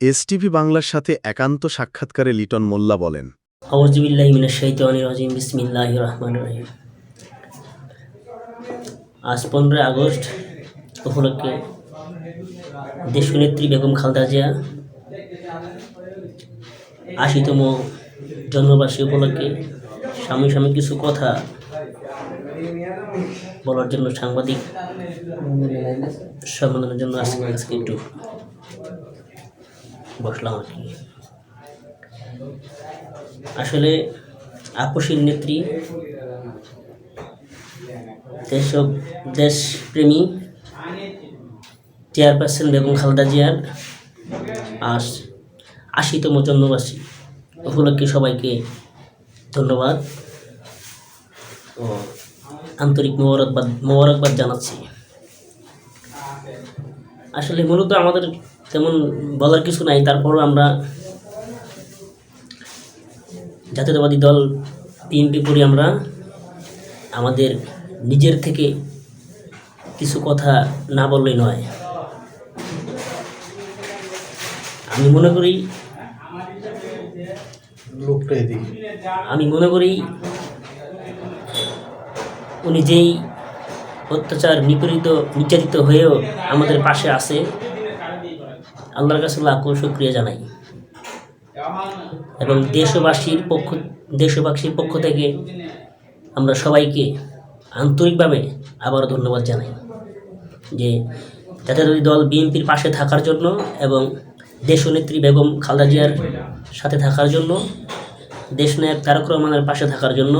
STV বাংলার সাথে একান্ত সাক্ষাৎকারে লিটন মোল্লা বলেন, আউযু বিল্লাহি মিনাশ শাইতানির রাজিম বিসমিল্লাহির রহমানির রহিম। আজ 15 আগস্ট উপলক্ষে দেশনেত্রী বেগম খালেদা জিয়া ৮০তম জন্মবার্ষিকী উপলক্ষে সাময়িক কিছু কথা বলার জন্য সাংবাদিক সম্মেলনের জন্য আজকে একটু বসলাম আর কি। আসলে আপসীর নেত্রী, দেশপ্রেমী চেয়ারপারসন বেগম খালেদা জিয়ার আজ ৮০তম জন্মবার্ষিকী উপলক্ষে সবাইকে ধন্যবাদ ও আন্তরিক মোবারকবাদ জানাচ্ছি। আসলে মূলত আমাদের তেমন বলার কিছু নাই, তারপরও আমরা জাতীয়তাবাদী দল বিএনপি করি। আমরা আমাদের নিজের থেকে কিছু কথা না বললেই নয়। আমি মনে করি উনি যেই অত্যাচার নির্যাতিত হয়েও আমাদের পাশে আছে, আল্লাহর কাছে লাখো শুকরিয়া জানাই এবং দেশবাসীর পক্ষ থেকে আমরা সবাইকে আন্তরিকভাবে আবার ধন্যবাদ জানাই যে জাতীয়তাবাদী দল বিএনপির পাশে থাকার জন্য এবং দেশনেত্রী বেগম খালেদা জিয়ার সাথে থাকার জন্য, দেশনায়ক তারেক রহমানের পাশে থাকার জন্য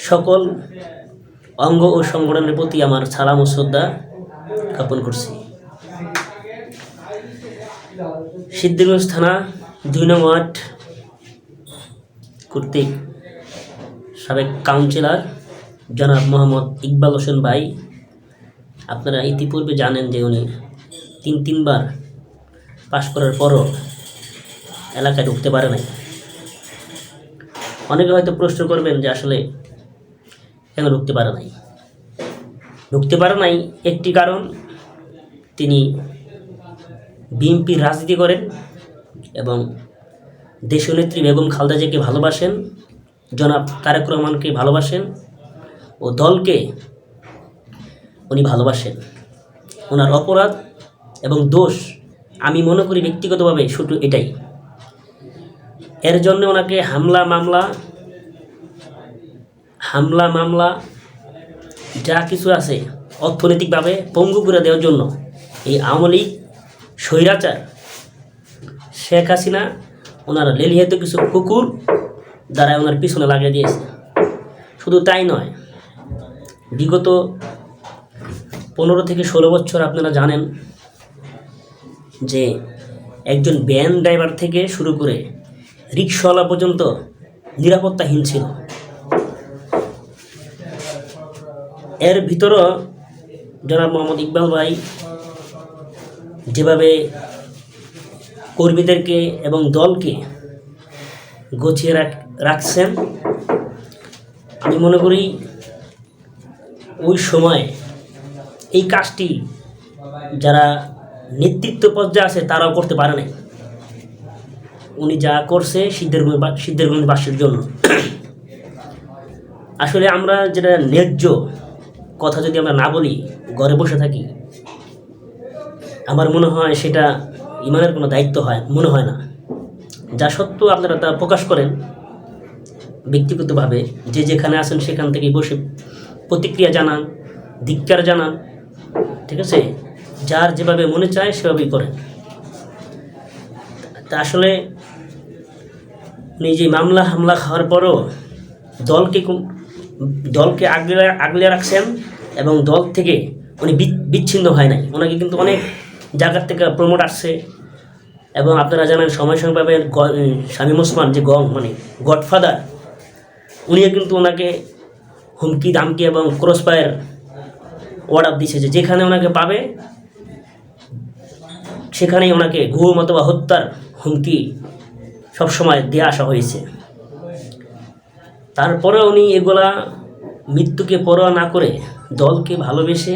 সকল অঙ্গ ও সংগঠনের প্রতি আমার সালাম ও শ্রদ্ধা জ্ঞাপন করছি। সিদ্ধিরগঞ্জ থানা ২ নং ওয়ার্ড কর্তৃক সাবেক কাউন্সিলর জনাব মোহাম্মদ ইকবাল হোসেন ভাই, আপনারা ইতিপূর্বে জানেন যে উনি তিনবার পাশ করার পরও এলাকায় ঢুকতে পারে নাই। অনেকে হয়তো প্রশ্ন করবেন যে আসলে কেন ঢুকতে পারে নাই। একটি কারণ, তিনি বিএনপির রাজনীতি করেন এবং দেশনেত্রী বেগম খালেদা জিয়াকে ভালোবাসেন, জনাব তারেক রহমানকে ভালোবাসেন ও দলকে উনি ভালোবাসেন। ওনার অপরাধ এবং দোষ আমি মনে করি ব্যক্তিগতভাবে শুধু এটাই। এর জন্য ওনাকে হামলা মামলা যা কিছু আছে অর্থনৈতিকভাবে পঙ্গু করে দেওয়ার জন্য এই আওয়ামী লীগ স্বৈরাচার শেখ হাসিনা ওনার লেলিহাতে কিছু কুকুর দ্বারা ওনার পিছনে লাগিয়ে দিয়েছে। শুধু তাই নয়, বিগত 15 থেকে 16 বছর আপনারা জানেন যে একজন ভ্যান ড্রাইভার থেকে শুরু করে রিক্সাওয়ালা পর্যন্ত নিরাপত্তাহীন ছিল। এর ভিতরও জনাব মোহাম্মদ ইকবাল ভাই যেভাবে কর্মীদেরকে এবং দলকে গুছিয়ে রাখছেন, আমি মনে করি ওই সময় এই কাজটি যারা নেতৃত্ব পর্যায়ে আছে তারাও করতে পারে নাই। উনি যা করছে সিদ্ধিরগঞ্জবাসীর জন্য। আসলে আমরা যেটা ন্যায্য কথা যদি আমরা না বলি, ঘরে বসে থাকি, আমার মনে হয় সেটা ইমানের কোনো দায়িত্ব মনে হয় না। যা সত্ত্বেও আপনারা তা প্রকাশ করেন ব্যক্তিগতভাবে, যে যেখানে আছেন সেখান থেকে বসে প্রতিক্রিয়া জানান, ধিক্কার জানান, ঠিক আছে, যার যেভাবে মনে চায় সেভাবেই করেন। তা আসলে উনি যে হামলা খাওয়ার পরও দলকে আগলে রাখছেন এবং দল থেকে উনি বিচ্ছিন্ন হয় নাই। ওনাকে কিন্তু অনেক জায়গার থেকে প্রমোট আসছে এবং আপনারা জানেন সময় পাবেন শামীম ওসমান যে গডফাদার, উনিও কিন্তু ওনাকে হুমকি দামকি এবং ক্রসফায়ার অর্ডার দিয়েছে যে যেখানে ওনাকে পাবে সেখানেই ওনাকে গুম অথবা হত্যার হুমকি সবসময় দিয়ে আসা হয়েছে। তারপরে উনি এগুলা মৃত্যুকে পরোয়া না করে দলকে ভালোবেসে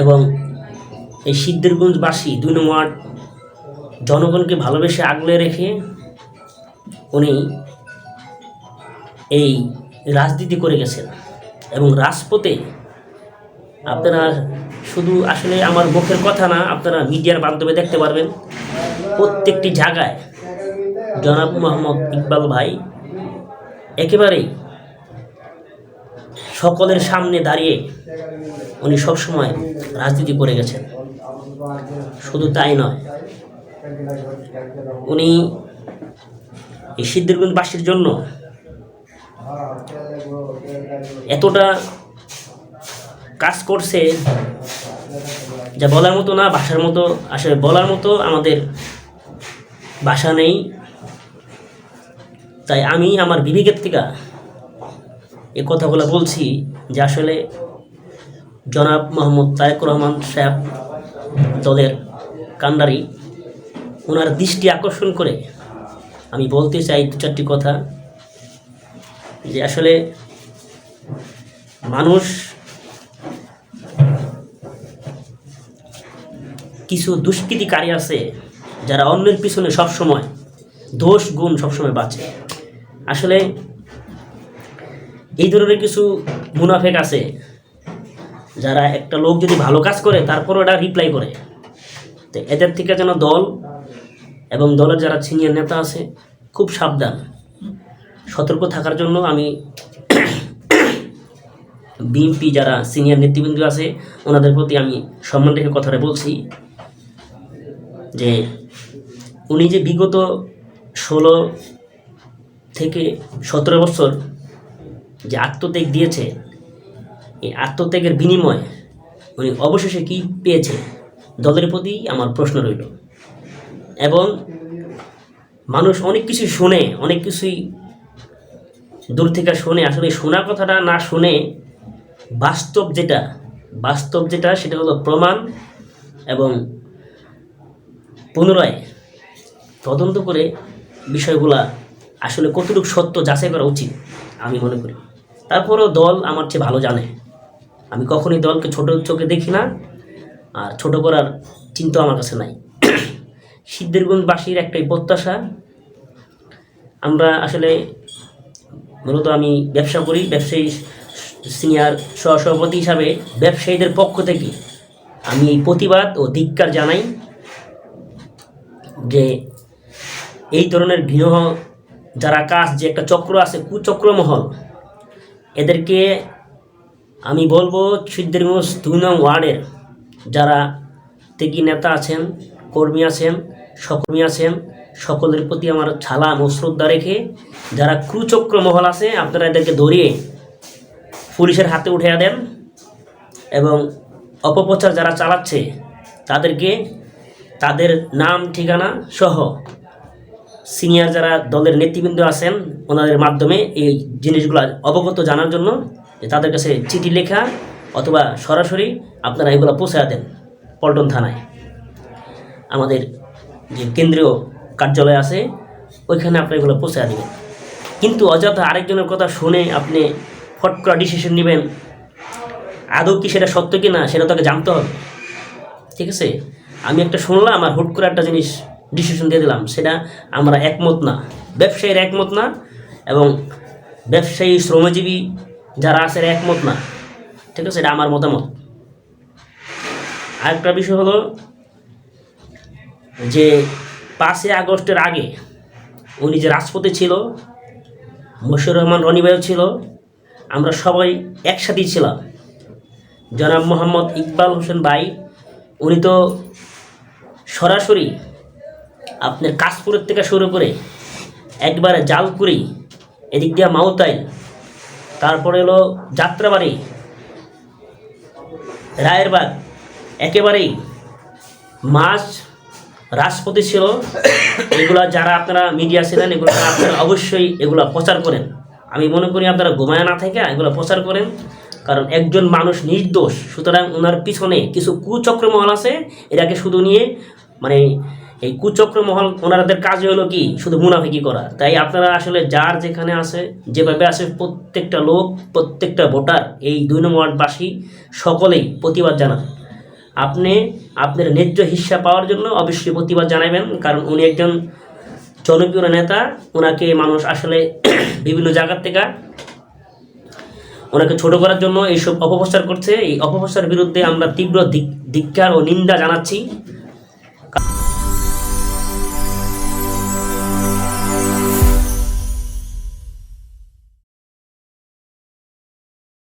এবং এই সিদ্ধিরগঞ্জবাসী 2 নং ওয়ার্ড জনগণকে ভালোবেসে আগলে রেখে উনি এই রাজনীতি করে গেছেন। এবং রাজপথে আপনারা শুধু আসলে আমার মুখের কথা না, আপনারা মিডিয়ার মাধ্যমে দেখতে পারবেন প্রত্যেকটি জায়গায় জনাব মোহাম্মদ ইকবাল ভাই একেবারেই সকলের সামনে দাঁড়িয়ে উনি সবসময় রাজনীতি করে গেছেন। শুধু তাই নয়, উনি এই সিদ্ধিরগঞ্জবাসীর জন্য এতটা কাজ করছে যা বলার মতো না, ভাষার মতো, আসলে বলার মতো আমাদের ভাষা নেই। তাই আমি আমার বিবেকের থেকে এ কথাগুলো বলছি যে আসলে জনাব মোহাম্মদ তারেক রহমান সাহেব দলের কান্ডারি, ওনার দৃষ্টি আকর্ষণ করে আমি বলতে চাই দু চারটি কথা। যে আসলে মানুষ কিছু দুষ্কৃতিকারী আছে যারা অন্যের পিছনে সবসময় দোষ গুণ সবসময় বাঁচে। আসলে এই ধরনের কিছু মুনাফেক আছে যারা একটা লোক যদি ভালো কাজ করে তারপর ওটা রিপ্লাই করে। তো এদের থেকে যেন দল এবং দলের যারা সিনিয়র নেতা আছে খুব সাবধান, সতর্ক থাকার জন্য আমি বিএনপি যারা সিনিয়র নেতৃবৃন্দ আছে ওনাদের প্রতি আমি সম্মান রেখে কথাটা বলছি যে উনি যে বিগত 16 থেকে 17 বছর যে আত্মত্যাগ দিয়েছে, এই আত্মত্যাগের বিনিময়ে উনি অবশেষে কি পেয়েছে দলের প্রতি আমার প্রশ্ন রইল। এবং মানুষ অনেক কিছু শোনে, অনেক কিছুই দূর থেকে শোনে, আসলে শোনা কথাটা না শুনে বাস্তব যেটা সেটা হলো প্রমাণ এবং পুনরায় তদন্ত করে বিষয়গুলা আসলে কতটুকু সত্য যাচাই করা উচিত আমি মনে করি। তারপরেও দল আমার চেয়ে ভালো জানে, আমি কখনোই দলকে ছোট চোখে দেখি না, আর ছোট করার চিন্তা আমার কাছে নাই। সিদ্ধিরগঞ্জবাসীর একটাই প্রত্যাশা, আমরা আসলে মূলত আমি ব্যবসা করি, ব্যবসায়ী সিনিয়র সহসভাপতি হিসাবে ব্যবসায়ীদের পক্ষ থেকে আমি এই প্রতিবাদ ও ধিক্কার জানাই যে এই ধরনের ঘৃণ্য যারা কাজ, যে একটা চক্র আছে কুচক্রমহল, এদেরকে আমি বলবো সিদ্ধিরগঞ্জ 2 নং ওয়ার্ডের যারা ত্যাগী নেতা আছেন, কর্মী আছেন, সকর্মী আছেন, সকলের প্রতি আমার সালাম ও শ্রদ্ধা রেখে যারা কুচক্র মহল আছে আপনারা এদেরকে ধরিয়ে পুলিশের হাতে উঠিয়ে দেন এবং অপপ্রচার যারা চালাচ্ছে তাদেরকে তাদের নাম ঠিকানা সহ সিনিয়র যারা দলের নেতৃবৃন্দ আছেন ওনাদের মাধ্যমে এই জিনিসগুলো অবগত জানার জন্য যে তাদের কাছে চিঠি লেখা অথবা সরাসরি আপনারা এগুলো পৌঁছায় দেন পল্টন থানায়, আমাদের যে কেন্দ্রীয় কার্যালয় আছে ওইখানে আপনি এগুলো পৌঁছায় দেবেন। কিন্তু অযথা আরেকজনের কথা শুনে আপনি ফট করে ডিসিশন নেবেন, আদৌ কি সেটা সত্য কি না সেটা তাকে জানতে হবে। ঠিক আছে, আমি একটা শুনলাম আর হুট করে একটা জিনিস ডিসিশন দিয়ে দিলাম, সেটা আমরা একমত না, ব্যবসায়ীর একমত না এবং ব্যবসায়ী শ্রমজীবী যারা আছে একমত না। ঠিক আছে, এটা আমার মতামত। আরেকটা বিষয় হলো যে 5 আগস্টের আগে উনি যে রাজপথে ছিল, মশিউর রহমান রনি ভাইও ছিল, আমরা সবাই একসাথেই ছিলাম। জনাব মোহাম্মদ ইকবাল হোসেন ভাই উনি তো সরাসরি আপনার কাশপুরের থেকে শুরু করে একবারে জালকুড়ি, এদিক দিয়ে মাউতাইল, তারপরে হলো যাত্রাবাড়ি, রায়েরবাগ, একেবারেই মাছ রাজপথে ছিল। এগুলা যারা আপনারা মিডিয়া ছিলেন এগুলো আপনারা অবশ্যই এগুলো প্রচার করেন। আমি মনে করি আপনারা ঘুমায় না থেকে এগুলো প্রচার করেন, কারণ একজন মানুষ নির্দোষ, সুতরাং ওনার পিছনে কিছু কুচক্র মহল আছে, এটাকে শুধু নিয়ে মানে এই কুচক্র মহল ওনাদের কাজ হলো কি শুধু মুনাফিকি করা। তাই আপনারা আসলে যার যেখানে আছে যেভাবে আছে প্রত্যেকটা লোক, প্রত্যেকটা ভোটার, এই 2 নং ওয়ার্ডবাসী সকলেই প্রতিবাদ জানান। আপনি আপনার ন্যায্য হিস্সা পাওয়ার জন্য অবশ্যই প্রতিবাদ জানাবেন, কারণ উনি একজন জনপ্রিয় নেতা। ওনাকে মানুষ আসলে বিভিন্ন জায়গার থেকে ওনাকে ছোট করার জন্য এইসব অপপ্রচার করছে। এই অপপ্রচারের বিরুদ্ধে আমরা তীব্র ধিক্কার ও নিন্দা জানাচ্ছি।